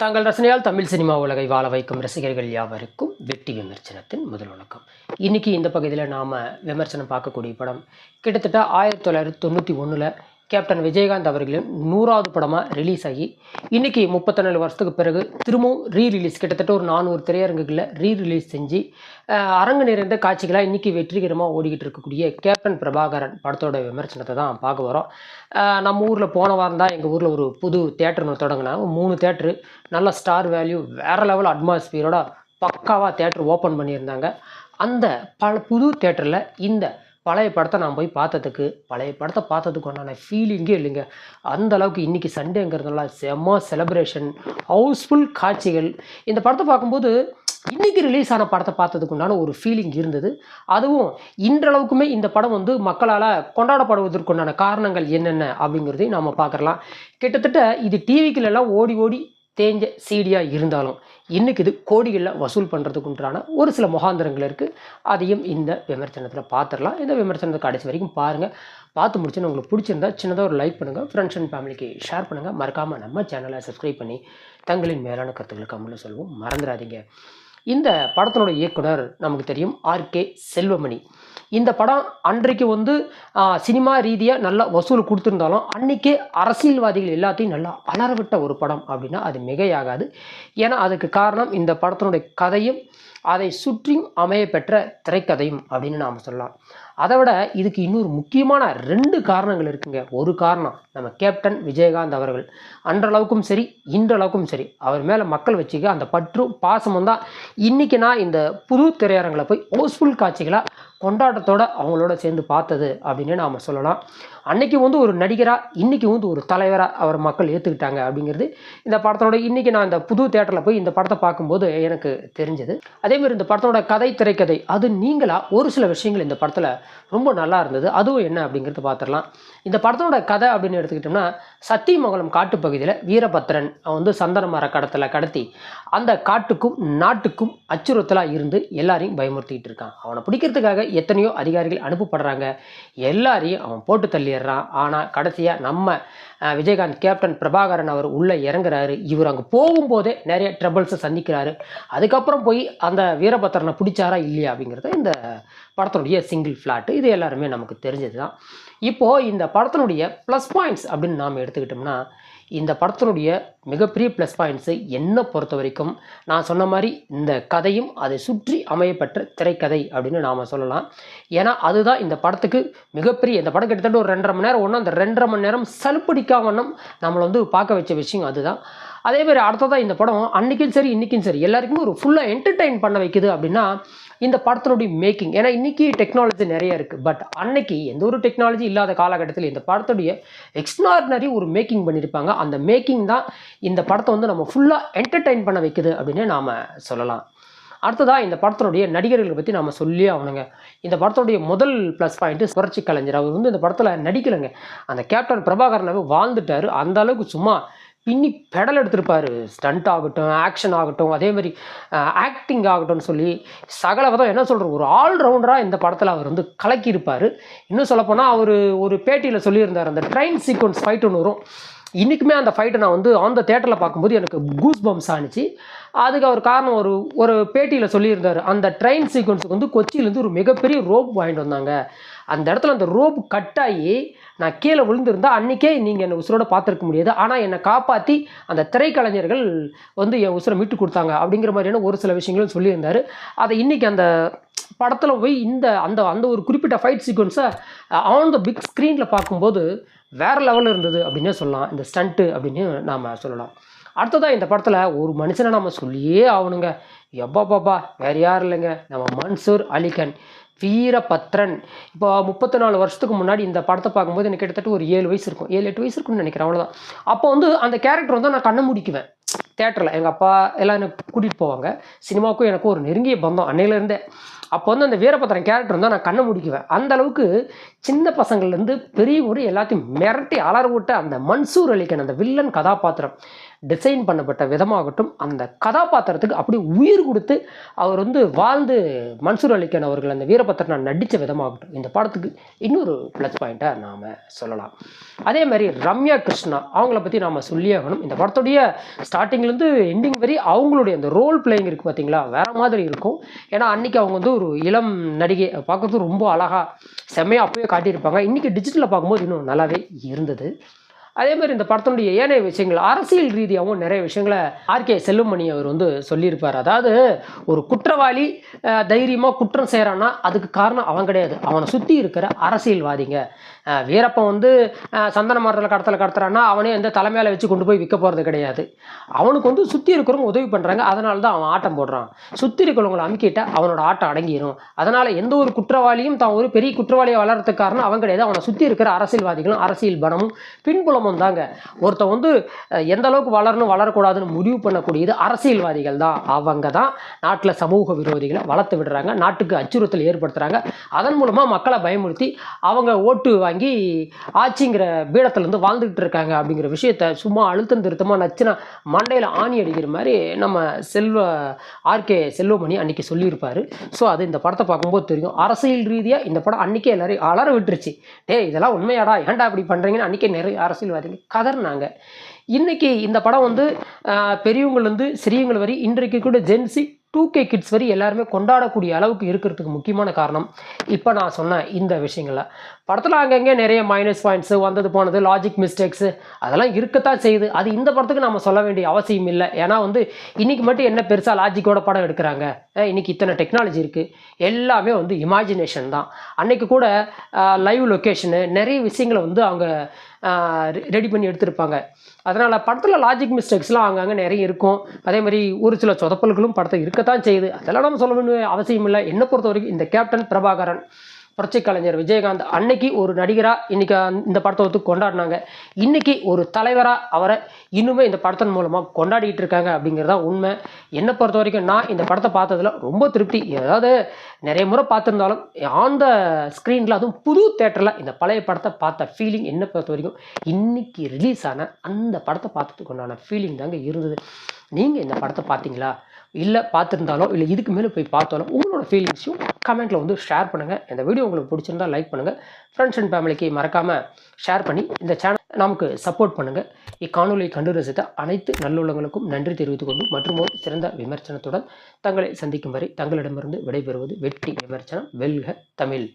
தங்கள் ரசனையால் தமிழ் சினிமா உலகை வாழ வைக்கும் ரசிகர்கள் யாவருக்கும் வெற்றி விமர்சனத்தின் முதல் வணக்கம். இன்னைக்கு இந்த பகுதியில் நாம் விமர்சனம் பார்க்கக்கூடிய படம் கிட்டத்தட்ட 1991 கேப்டன் விஜயகாந்த் அவர்களின் 100வது படமாக ரிலீஸ் ஆகி இன்றைக்கி 34 வருஷத்துக்கு பிறகு திரும்பவும் ரீரிலீஸ் கிட்டத்தட்ட ஒரு 400 திரையரங்குகளில் ரீரிலீஸ் செஞ்சு அரங்கு நிறைந்த காட்சிகளாக இன்றைக்கி வெற்றிகரமாக ஓடிக்கிட்டு இருக்கக்கூடிய கேப்டன் பிரபாகரன் படத்தோட விமர்சனத்தை தான் பார்க்க வரோம். நம்ம ஊரில் போன வாரம் தான் எங்கள் ஊரில் ஒரு புது தேட்டர் ஒன்று தொடங்கினாங்க. 3 தேட்டரு நல்ல ஸ்டார் வேல்யூ வேறு லெவல் அட்மாஸ்பியரோட பக்காவாக தேட்டர் ஓப்பன் பண்ணியிருந்தாங்க. அந்த புது தேட்டரில் இந்த பழைய படத்தை நான் போய் பழைய படத்தை பார்த்ததுக்கு உண்டான ஃபீலிங்கே இல்லைங்க. அந்த அளவுக்கு இன்றைக்கி சண்டேங்கிறதுனால செம்ம செலிப்ரேஷன், ஹவுஸ்ஃபுல் காட்சிகள். இந்த படத்தை பார்க்கும்போது இன்றைக்கி ரிலீஸ் ஆன படத்தை பார்த்ததுக்கு உண்டான ஒரு ஃபீலிங் இருந்தது. அதுவும் இன்றளவுக்குமே இந்த படம் மக்களால் கொண்டாடப்படுவதற்குண்டான காரணங்கள் என்னென்ன அப்படிங்கிறதையும் நம்ம பார்க்கலாம். கிட்டத்தட்ட இது டிவிக்குள்ளெல்லாம் ஓடி ஓடி தேஞ்ச சீடியாக இருந்தாலும் இன்றைக்கி இது கோடிகளில் வசூல் பண்ணுறதுக்குன்றான ஒரு சில முகாந்திரங்கள் இருக்குது. அதையும் இந்த விமர்சனத்தில் பார்த்துடலாம். இந்த விமர்சனத்தை கடைசி வரைக்கும் பாருங்கள். பார்த்து முடிச்சுன்னு உங்களுக்கு பிடிச்சிருந்தா சின்னதாக ஒரு லைக் பண்ணுங்கள், ஃப்ரெண்ட்ஸ் அண்ட் ஃபேமிலிக்கு ஷேர் பண்ணுங்கள். மறக்காமல் நம்ம சேனலை சப்ஸ்கிரைப் பண்ணி தங்களின் மேலான கருத்துக்களை கமெண்ட்ல சொல்லுவோம், மறந்துடாதீங்க. இந்த படத்தினோட இயக்குனர் நமக்கு தெரியும், ஆர்கே செல்வமணி. இந்த படம் அன்றைக்கு சினிமா ரீதியாக நல்லா வசூல் கொடுத்துருந்தாலும் அன்றைக்கே அரசியல்வாதிகள் எல்லாத்தையும் நல்லா அலறவிட்ட ஒரு படம் அப்படின்னா அது மிகையாகாது. ஏன்னா அதுக்கு காரணம் இந்த படத்தினுடைய கதையும் அதை சுற்றியும் அமைய பெற்ற திரைக்கதையும் அப்படின்னு நாம் சொல்லலாம். அதை விட இதுக்கு இன்னொரு முக்கியமான 2 காரணங்கள் இருக்குங்க. ஒரு காரணம் நம்ம கேப்டன் விஜயகாந்த் அவர்கள் அன்றளவுக்கும் சரி இன்றளவுக்கும் சரி அவர் மேலே மக்கள் வச்சுக்க அந்த பற்றும் பாசமும் தான் இன்றைக்கி நான் இந்த புது திரையரங்களை போய் ஹவுஸ்ஃபுல் காட்சிகளாக கொண்டாட்டத்தோடு அவங்களோட சேர்ந்து பார்த்தது அப்படின்னு நாம் சொல்லலாம். அன்றைக்கி ஒரு நடிகராக இன்றைக்கி ஒரு தலைவராக அவர் மக்கள் ஏற்றுக்கிட்டாங்க அப்படிங்கிறது இந்த படத்தோட இன்றைக்கி நான் இந்த புது தேட்டரில் போய் இந்த படத்தை பார்க்கும்போது எனக்கு தெரிஞ்சது. அதேமாதிரி இந்த படத்தோட திரைக்கதை அது நீங்களாக ஒரு சில விஷயங்கள் இந்த படத்தில் ரொம்ப நல்லா இருந்தது. அதுவும் என்ன அப்படிங்கிறத பார்த்துடலாம். இந்த படத்தோட கதை அப்படின்னு எடுத்துக்கிட்டோம்னா, சத்தியமங்கலம் காட்டுப்பகுதியில் வீரபத்ரன் சந்தன மர கடத்தி அந்த காட்டுக்கும் நாட்டுக்கும் அச்சுறுத்தலாக இருந்து எல்லாரையும் பயமுறுத்திட்டு இருக்கான். அவனை பிடிக்கிறதுக்காக எத்தனையோ அதிகாரிகள் அனுப்பப்படுறாங்க. எல்லாரையும் அவன் போட்டு தள்ளிடுறான். ஆனால் கடைசியாக நம்ம விஜயகாந்த் கேப்டன் பிரபாகரன் அவர் உள்ளே இறங்குறாரு. இவர் அங்கே போகும்போதே நிறைய ட்ரபிள்ஸை சந்திக்கிறாரு. அதுக்கப்புறம் போய் அந்த வீரபத்ரனை பிடிச்சாரா இல்லையா அப்படிங்கிறத இந்த படத்தினுடைய சிங்கிள் ஃப்ளாட்டு இது எல்லாருமே நமக்கு தெரிஞ்சது தான். இப்போது இந்த படத்தினுடைய ப்ளஸ் பாயிண்ட்ஸ் அப்படின்னு நாம் எடுத்துக்கிட்டோம்னா, இந்த படத்தினுடைய மிகப்பெரிய ப்ளஸ் பாயிண்ட்ஸு என்னை பொறுத்த வரைக்கும் நான் சொன்ன மாதிரி இந்த கதையும் அதை சுற்றி அமையப்பட்ட திரைக்கதை அப்படின்னு நாம் சொல்லலாம். ஏன்னா அதுதான் இந்த படத்துக்கு மிகப்பெரிய, இந்த படம் கிட்டத்தட்ட ஒரு 2.5 மணி நேரம் அந்த 2.5 மணி நேரம் சலுப்படிக்காம நம்மளை பார்க்க வச்ச விஷயம் அதுதான். அதேமாதிரி அடுத்ததான் இந்த படம் அன்றைக்கும் சரி இன்றைக்கும் சரி எல்லாருக்குமே ஒரு ஃபுல்லாக என்டர்டெயின் பண்ண வைக்குது அப்படின்னா இந்த படத்தினுடைய மேக்கிங். ஏன்னா இன்றைக்கி டெக்னாலஜி நிறைய இருக்குது, பட் அன்னைக்கு எந்த ஒரு டெக்னாலஜி இல்லாத காலகட்டத்தில் இந்த படத்துடைய எக்ஸ்ட்ராடினரி ஒரு மேக்கிங் பண்ணியிருப்பாங்க. அந்த மேக்கிங் தான் இந்த படத்தை நம்ம ஃபுல்லாக என்டர்டெயின் பண்ண வைக்குது அப்படின்னு நாம் சொல்லலாம். அடுத்ததாக இந்த படத்தினுடைய நடிகர்களை பற்றி நாம் சொல்லியே ஆகணுங்க. இந்த படத்துடைய முதல் ப்ளஸ் பாயிண்ட்டு புரட்சி கலைஞர். அவர் இந்த படத்தில் நடிக்கலைங்க. அந்த கேப்டன் பிரபாகரனாவே வாழ்ந்துட்டார். அந்த அளவுக்கு சும்மா பின்னி பெடல் எடுத்திருப்பார். ஸ்டண்ட் ஆகட்டும், ஆக்ஷன் ஆகட்டும், அதேமாதிரி ஆக்டிங் ஆகட்டும்னு சொல்லி சகலவதம் என்ன சொல்கிற ஒரு ஆல்ரவுண்டராக இந்த படத்தில் அவர் கலக்கியிருப்பார். இன்னும் சொல்லப்போனால் அவர் ஒரு பேட்டியில் சொல்லியிருந்தார், அந்த ட்ரெயின் சீக்வன்ஸ் ஃபைட் ஒன்று வரும். இன்றைக்குமே அந்த ஃபைட்டை நான் அந்த தேட்டரில் பார்க்கும்போது எனக்கு கூஸ் பம்ஸ் ஆனிச்சு. அதுக்கு அவர் காரணம் ஒரு பேட்டியில் சொல்லியிருந்தார், அந்த ட்ரெயின் சீக்வன்ஸுக்கு கொச்சியிலேருந்து ஒரு மிகப்பெரிய ரோப் வாங்கிட்டு வந்தாங்க. அந்த இடத்துல அந்த ரோப் கட்டாகி நான் கீழே விழுந்திருந்தால் அன்றைக்கே நீங்கள் என்னை உசுரோட பார்த்துருக்க முடியாது. ஆனால் என்னை காப்பாற்றி அந்த திரைக்கலைஞர்கள் என் உசுரை மீட்டு கொடுத்தாங்க அப்படிங்கிற மாதிரியான ஒரு சில விஷயங்களும் சொல்லியிருந்தார். அதை இன்றைக்கி அந்த படத்தில் போய் அந்த ஒரு குறிப்பிட்ட ஃபைட் சீக்வன்ஸை ஆன் த பிக் ஸ்க்ரீனில் பார்க்கும்போது வேறு லெவலில் இருந்தது அப்படின்னே சொல்லலாம். இந்த ஸ்டண்ட்டு அப்படின்னு நாம் சொல்லலாம். அடுத்ததாக இந்த படத்தில் ஒரு மனுஷனை நம்ம சொல்லியே ஆகணுங்க. பாப்பா வேறு யாரும் இல்லைங்க, நம்ம மன்சூர் அலிகான் வீரபத்ரன். இப்போ 34 வருஷத்துக்கு முன்னாடி இந்த படத்தை பார்க்கும்போது எனக்கு கிட்டத்தட்ட ஒரு 7 வயசு இருக்கும், 7-8 வயசு இருக்குன்னு நினைக்கிறேன், அவ்வளோதான். அப்போ அந்த கேரக்டர் நான் கண்ணை முடிக்குவேன் தேட்டரில். எங்கள் அப்பா எல்லாம் எனக்கு கூட்டிகிட்டு போவாங்க. சினிமாவுக்கும் எனக்கும் ஒரு நெருங்கிய பந்தம் அன்னையிலேருந்தே. அப்போ அந்த வீரபத்ரன் கேரக்டர் நான் கண்ணை முடிக்குவேன். அந்த அளவுக்கு சின்ன பசங்கள்லேருந்து பெரியவங்க எல்லாத்தையும் மிரட்டி அலற விட்ட அந்த மன்சூர் அலிகான் அந்த வில்லன் கதாபாத்திரம் டிசைன் பண்ணப்பட்ட விதமாகட்டும், அந்த கதாபாத்திரத்துக்கு அப்படி உயிர் கொடுத்து அவர் வந்து வாழ்ந்து மன்சூர் அலிகான் அவர்கள் அந்த வீரபத்ரனை நடித்த விதமாகட்டும் இந்த படத்துக்கு இன்னொரு ப்ளஸ் பாயிண்ட்டாக நாம் சொல்லலாம். அதே மாதிரி ரம்யா கிருஷ்ணா அவங்கள பற்றி நாம் சொல்லி ஆகணும். இந்த படத்துடைய ஸ்டார்டிங்லேருந்து எண்டிங் வரை அவங்களுடைய அந்த ரோல் பிளேயிங் இருக்குது பார்த்தீங்களா, வேறு மாதிரி இருக்கும். ஏன்னா அன்றைக்கி அவங்க வந்து ஒரு இளம் நடிகை, பார்க்குறது ரொம்ப அழகாக செம்மையாக அப்போயே காட்டியிருப்பாங்க. இன்றைக்கி டிஜிட்டலில் பார்க்கும்போது இன்னும் நல்லாவே இருந்தது. அதே மாதிரி இந்த படத்தினுடைய ஏனைய விஷயங்கள் அரசியல் ரீதியாகவும் நிறைய விஷயங்களை ஆர்கே செல்வமணி அவர் வந்து சொல்லியிருப்பார். அதாவது ஒரு குற்றவாளி தைரியமாக குற்றம் செய்கிறான்னா அதுக்கு காரணம் அவன் கிடையாது, அவனை சுற்றி இருக்கிற அரசியல்வாதிங்க. வீரப்பன் வந்து சந்தன மரத்தில் கடத்துறான்னா அவனே எந்த தலைமையில வச்சு கொண்டு போய் விற்க போகிறது கிடையாது. அவனுக்கு வந்து சுற்றி இருக்கிறவங்க உதவி பண்ணுறாங்க, அதனால தான் அவன் ஆட்டம் போடுறான். சுற்றி இருக்கிறவங்களை அமுக்கிட்ட அவனோட ஆட்டம் அடங்கிடும். அதனால் எந்த ஒரு குற்றவாளியும் தான் ஒரு பெரிய குற்றவாளியை வளர்றதுக்கு காரணம் அவன் கிடையாது, அவனை சுற்றி இருக்கிற அரசியல்வாதிகளும் அரசியல் பணமும் பின்புலமும் தாங்க. ஒருத்தன் வந்து எந்த அளவுக்கு வளரணும் வளரக்கூடாதுன்னு முடிவு பண்ணக்கூடியது அரசியல்வாதிகள் தான். அவங்க தான் நாட்டில் சமூக விரோதிகளை வளர்த்து விடுறாங்க, நாட்டுக்கு அச்சுறுத்தல் ஏற்படுத்துகிறாங்க. அதன் மூலமாக மக்களை பயமுறுத்தி அவங்க ஓட்டு வாங்கி ஆட்சிங்கிற பீடத்திலேருந்து வாழ்ந்துகிட்டு இருக்காங்க. அப்படிங்கிற விஷயத்த சும்மா அழுத்தம் திருத்தமாக நச்சுனா மண்டையில் ஆணி அடிக்கிற மாதிரி நம்ம ஆர்கே செல்வமணி அன்றைக்கி சொல்லியிருப்பார். ஸோ அது இந்த படத்தை பார்க்கும்போது தெரியும். அரசியல் ரீதியாக இந்த படம் அன்றைக்கே எல்லாரையும் அலற விட்டுருச்சு. இதெல்லாம் உண்மையாடா, ஏன்டா இப்படி பண்ணுறீங்கன்னு அன்றைக்கே நிறைய அரசியல்வாதிகள் கதர்னாங்க. இன்றைக்கி இந்த படம் வந்து பெரியவங்கள்லேருந்து சிறியவங்கள் வரை இன்றைக்கு கூட ஜென்சி 2K கிட்ஸ் வரை எல்லாருமே கொண்டாடக்கூடிய அளவுக்கு இருக்கிறதுக்கு முக்கியமான காரணம் இப்போ நான் சொன்ன இந்த விஷயங்கள. படத்தில் அங்கங்கே நிறைய மைனஸ் பாயிண்ட்ஸு வந்தது போனது லாஜிக் மிஸ்டேக்ஸு அதெல்லாம் இருக்கத்தான் செய்யுது. அது இந்த படத்துக்கு நம்ம சொல்ல வேண்டிய அவசியம் இல்லை. ஏன்னா வந்து இன்றைக்கி மட்டும் என்ன பெருசாக லாஜிக்கோட படம் எடுக்கிறாங்க, இன்றைக்கி இத்தனை டெக்னாலஜி இருக்குது, எல்லாமே வந்து இமேஜினேஷன் தான். அன்றைக்கி கூட லைவ் லொக்கேஷனு நிறைய விஷயங்களை வந்து அவங்க ரெடி பண்ணி எடுத்திருப்பாங்க. அதனால் படத்தில் லாஜிக் மிஸ்டேக்ஸ்லாம் அங்கங்கே நிறைய இருக்கும். அதே மாதிரி ஒரு சில சொதப்பல்களும் படத்தை இருக்கத்தான் செய்யுது. அதெல்லாம் நம்ம சொல்ல வேண்டிய அவசியம் இல்லை. என்னை பொறுத்த வரைக்கும் இந்த கேப்டன் பிரபாகரன் புரட்சி கலைஞர் விஜயகாந்த் அன்னைக்கு ஒரு நடிகராக இன்றைக்கி இந்த படத்தை வந்து கொண்டாடினாங்க. இன்றைக்கி ஒரு தலைவராக அவரை இன்னுமே இந்த படத்தின் மூலமாக கொண்டாடிட்டு இருக்காங்க அப்படிங்கிறதா உண்மை. என்னை பொறுத்த வரைக்கும் நான் இந்த படத்தை பார்த்ததில் ரொம்ப திருப்தி. ஏதாவது நிறைய முறை பார்த்துருந்தாலும் ஆன் த ஸ்க்ரீனில் அதுவும் புது தேட்டரில் இந்த பழைய படத்தை பார்த்த ஃபீலிங் என்னை பொறுத்த வரைக்கும் இன்றைக்கி ரிலீஸ் ஆன அந்த படத்தை பார்த்ததுக்கு உண்டான ஃபீலிங் தாங்க இருந்தது. நீங்கள் இந்த படத்தை பார்த்தீங்களா, இல்லை பார்த்துருந்தாலோ இல்லை இதுக்கு மேலே போய் பார்த்தாலும் உங்களோட ஃபீலிங்ஸையும் கமெண்ட்டில் வந்து ஷேர் பண்ணுங்கள். இந்த வீடியோ உங்களுக்கு பிடிச்சிருந்தால் லைக் பண்ணுங்கள். ஃப்ரெண்ட்ஸ் அண்ட் ஃபேமிலிக்கு மறக்காமல் ஷேர் பண்ணி இந்த சேனல் நமக்கு சப்போர்ட் பண்ணுங்கள். இக்காணொலியை கண்டு ரசித்த அனைத்து நல்லுள்ளங்களுக்கும் நன்றி தெரிவித்துக் கொண்டு மற்றும் ஒரு சிறந்த விமர்சனத்துடன் தங்களை சந்திக்கும் வரை தங்களிடமிருந்து விடைபெறுவது வெற்றி விமர்சனம். வெல்க தமிழ்.